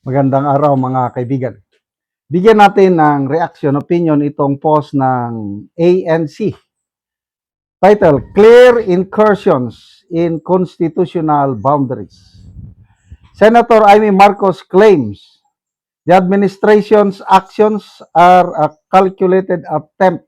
Magandang araw mga kaibigan. Bigyan natin ng reaction, opinion itong post ng ANC. Title, Clear Incursions in Constitutional Boundaries. Senator Amy Marcos claims the administration's actions are a calculated attempt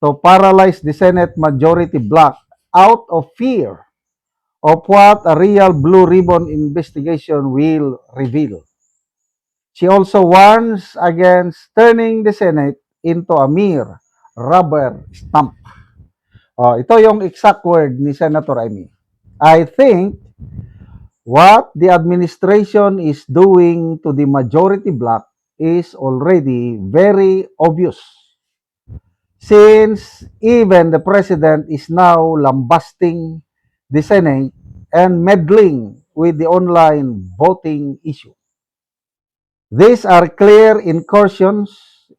to paralyze the Senate majority bloc out of fear of what a real blue ribbon investigation will reveal. She also warns against turning the Senate into a mere rubber stamp. Ito yung exact word ni Senator Amy. I think what the administration is doing to the majority bloc is already very obvious, since even the president is now lambasting the Senate and meddling with the online voting issue. These are clear incursions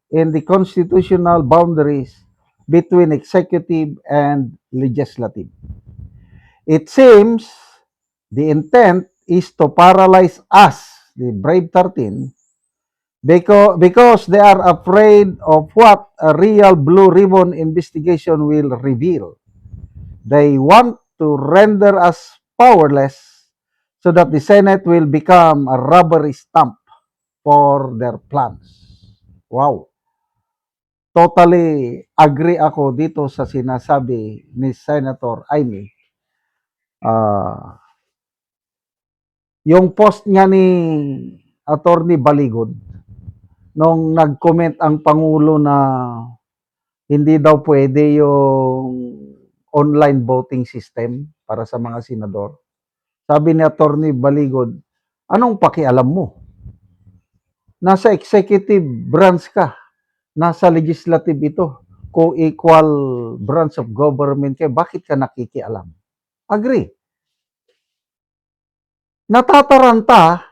in the constitutional boundaries between executive and legislative. It seems the intent is to paralyze us, the brave 13, because they are afraid of what a real blue ribbon investigation will reveal. They want to render us powerless so that the Senate will become a rubber stamp for their plans. Wow. Totally agree ako dito sa sinasabi ni Senator Amy. Yung post nga ni Attorney Baligod, nung nag-comment ang Pangulo na hindi daw pwede yung online voting system para sa mga senador. Sabi ni Attorney Baligod, anong pakialam mo? Nasa executive branch ka, nasa legislative ito, co-equal branch of government kayo, bakit ka nakikialam? Agree. Natataranta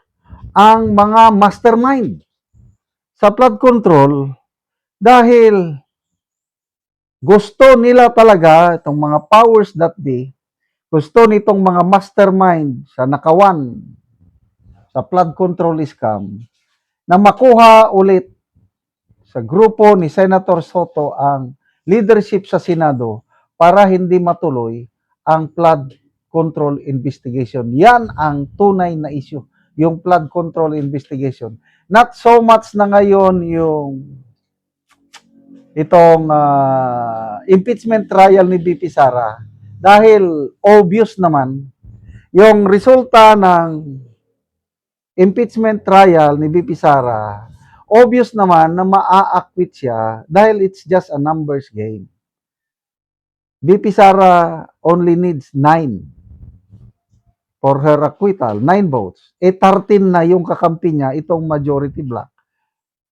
ang mga mastermind sa flood control dahil gusto nila talaga, itong mga powers that be, gusto nitong mga mastermind sa nakawan sa flood control scam na makuha ulit sa grupo ni Senator Soto ang leadership sa Senado para hindi matuloy ang flood control investigation. Yan ang tunay na issue, yung flood control investigation. Not so much na ngayon yung itong impeachment trial ni BP Sara, dahil obvious naman yung resulta ng impeachment trial ni BP Sara, obvious naman na maa-acquit siya dahil it's just a numbers game. BP Sara only needs 9 for her acquittal, 9 votes. 13 na yung kakampi niya, itong majority bloc.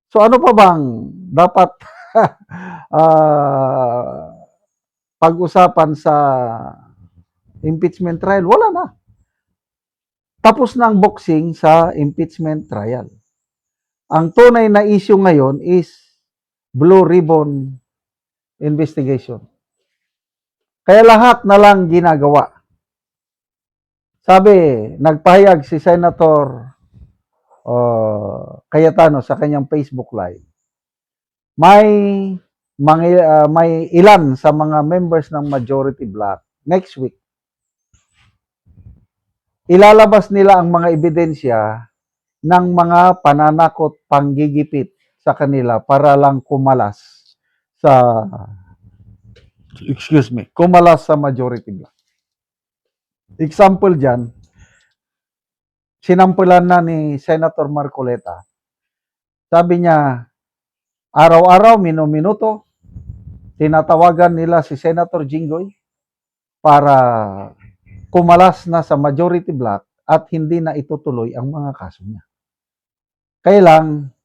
So ano pa bang dapat pag-usapan sa impeachment trial? Wala na. Tapos na ang boxing sa impeachment trial. Ang tunay na issue ngayon is blue ribbon investigation. Kaya lahat na lang ginagawa. Sabi, nagpahayag si Senator Cayetano sa kanyang Facebook Live. May ilan sa mga members ng majority bloc next week, ilalabas nila ang mga ebidensya ng mga pananakot, panggigipit sa kanila para lang kumalas sa majority bloc. Example dyan, sinampulan na ni Senator Marcoleta. Sabi niya, araw-araw, minuto, tinatawagan nila si Senator Jinggoy para kumalas na sa majority bloc at hindi na itutuloy ang mga kaso niya. Kaya lang,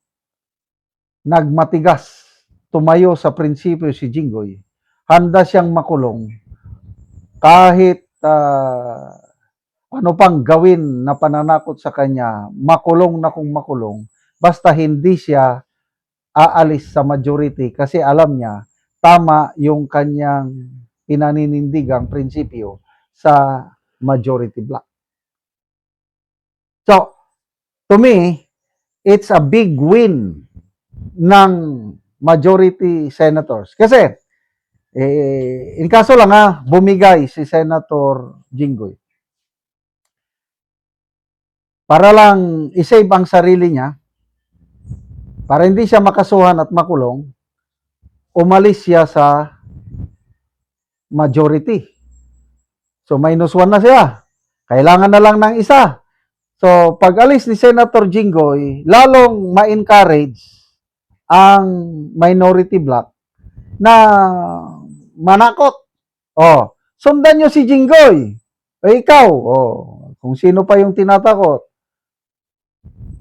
nagmatigas, tumayo sa prinsipyo si Jinggoy, handa siyang makulong kahit ano pang gawin na pananakot sa kanya, makulong na kung makulong, basta hindi siya aalis sa majority kasi alam niya, tama yung kanyang pinaninindigang prinsipyo sa majority bloc. So, to me, it's a big win ng majority senators. Kasi, in kaso lang bumigay si Senator Jinggoy. Para lang isave ang sarili niya, para hindi siya makasuhan at makulong, umalis siya sa majority. So, -1 na siya. Kailangan na lang ng isa. So, pag alis ni Senator Jinggoy, lalong ma-encourage ang minority bloc na manakot. Oh, sundan nyo si Jinggoy. O ikaw, kung sino pa yung tinatakot.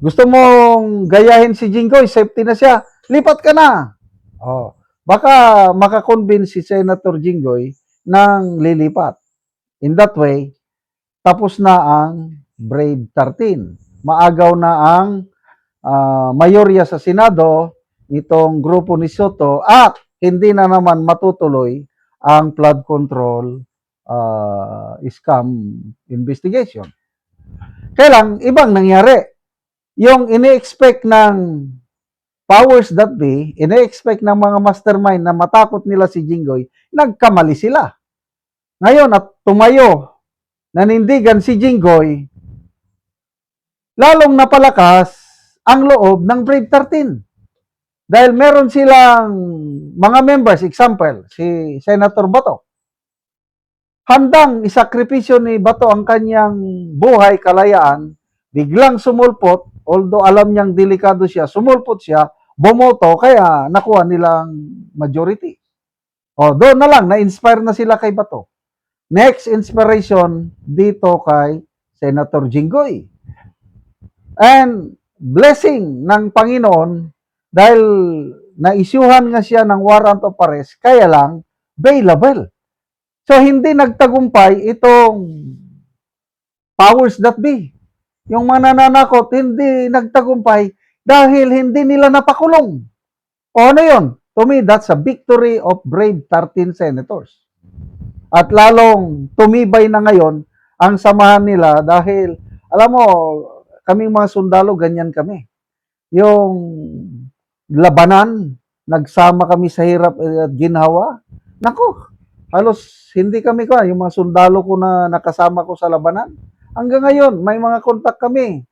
Gusto mong gayahin si Jinggoy, safety na siya, lipat ka na. Oh, baka makakonvince si Senator Jinggoy ng lilipat. In that way, tapos na ang Brave 13. Maagaw na ang mayorya sa Senado itong grupo ni Soto at hindi na naman matutuloy ang flood control scam investigation. Kaya lang, ibang nangyari. Yung ini-expect ng powers that be, ini-expect ng mga mastermind na matakot nila si Jinggoy, nagkamali sila. Ngayon, at tumayo, nanindigan si Jinggoy, lalong napalakas ang loob ng Brave 13. Dahil meron silang mga members, example, si Senator Bato. Handang isakripisyo ni Bato ang kanyang buhay, kalayaan, biglang sumulpot, although alam niyang delikado siya, sumulpot siya, bumoto, kaya nakuha nilang majority. Doon na lang, na-inspire na sila kay Bato. Next inspiration dito kay Senator Jinggoy. And blessing ng Panginoon dahil na-isyuhan nga siya ng warrant of arrest, kaya lang bailable. So hindi nagtagumpay itong powers that be. Yung mananakot, hindi nagtagumpay dahil hindi nila napakulong. Ano yun? To me, that's a victory of Brave 13 senators. At lalong tumibay na ngayon ang samahan nila dahil, alam mo, kaming mga sundalo, ganyan kami. Yung labanan, nagsama kami sa hirap at ginhawa. Naku, halos hindi kami yung mga sundalo ko na nakasama ko sa labanan. Hanggang ngayon, may mga kontak kami.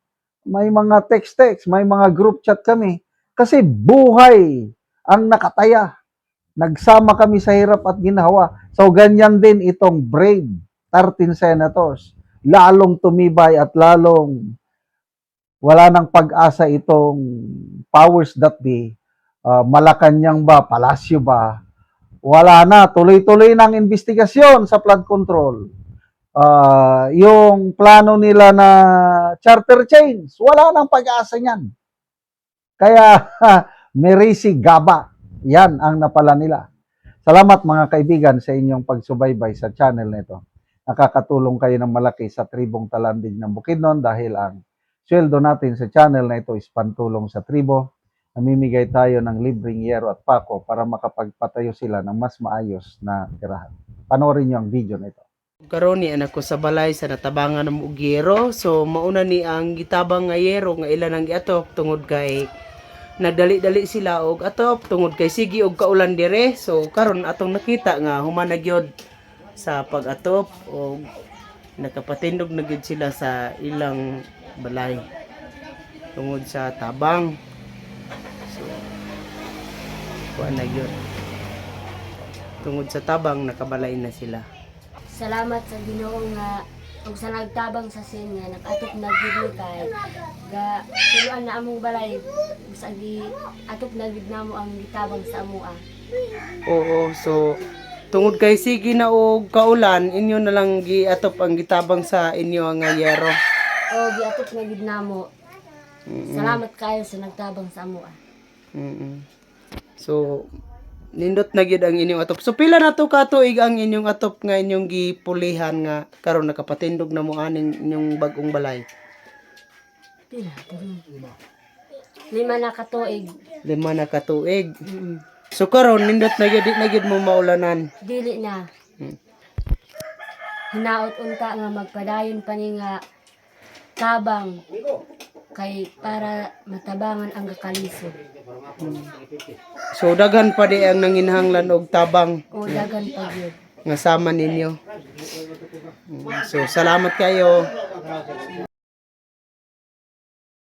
May mga text-text, may mga group chat kami. Kasi buhay ang nakataya. Nagsama kami sa hirap at ginhawa. So, ganyan din itong Brave 13 senators. Lalong tumibay at lalong wala nang pag-asa itong powers that be. Malacanang ba, Palasyo ba, wala na. Tuloy-tuloy ng investigasyon sa flood control. Yung plano nila na charter chains, wala nang pag-asa niyan. Kaya, merisi gaba. Yan ang napala nila. Salamat mga kaibigan sa inyong pagsubaybay sa channel nito. Nakakatulong kayo ng malaki sa tribong Talandig ng Bukidnon dahil ang sweldo natin sa channel na ito is pantulong sa tribo. Namimigay tayo ng libreng yero at pako para makapagpatayo sila ng mas maayos na tirahan. Panoorin niyo ang video na ito. Karon ni anak ko sa balay sa natabangan ng ugero. So mauna ni ang gitabang nga yero nga ilan ang giatop tungod kay nagdali-dali sila og atop tungod kay sige og kaulan dire. So karon atong nakita nga human na gyud sa pag-atop og nakapatindog na gyud sila sa ilang balay tungod sa tabang. So kuan na gyud. Tungod sa tabang nakabalay na sila. Salamat sa Ginoo nga ug sa nagtabang sa sin nga nag-atop na gid kay ga tuluan na among balay sa gi atop na gid namo ang gitabang sa amoa. Oo, so tungod kay sige na og kaulan inyo na lang giatop ang gitabang sa inyo nga yero. O giatop na gid namo. Salamat kayo sa nagtabang sa amoa. So nindot na gyud ang inyong atop. So pila na to ka tuig ang inyong atop nga inyong gipulihan nga karon nakapatindog na mo aning inyong bag-ong balay? Pila? 5 na ka tuig. 5 na ka tuig. So karon nindot na gyud di na gyud mo maulanan. Dili na. Hinaot unta nga magpadayon pa ni nga tabang kay para matabangan ang kakalisod. So daghan pa di ang nanginhanglan og tabang O dagan pa gyud. nga sama ninyo. So salamat kayo.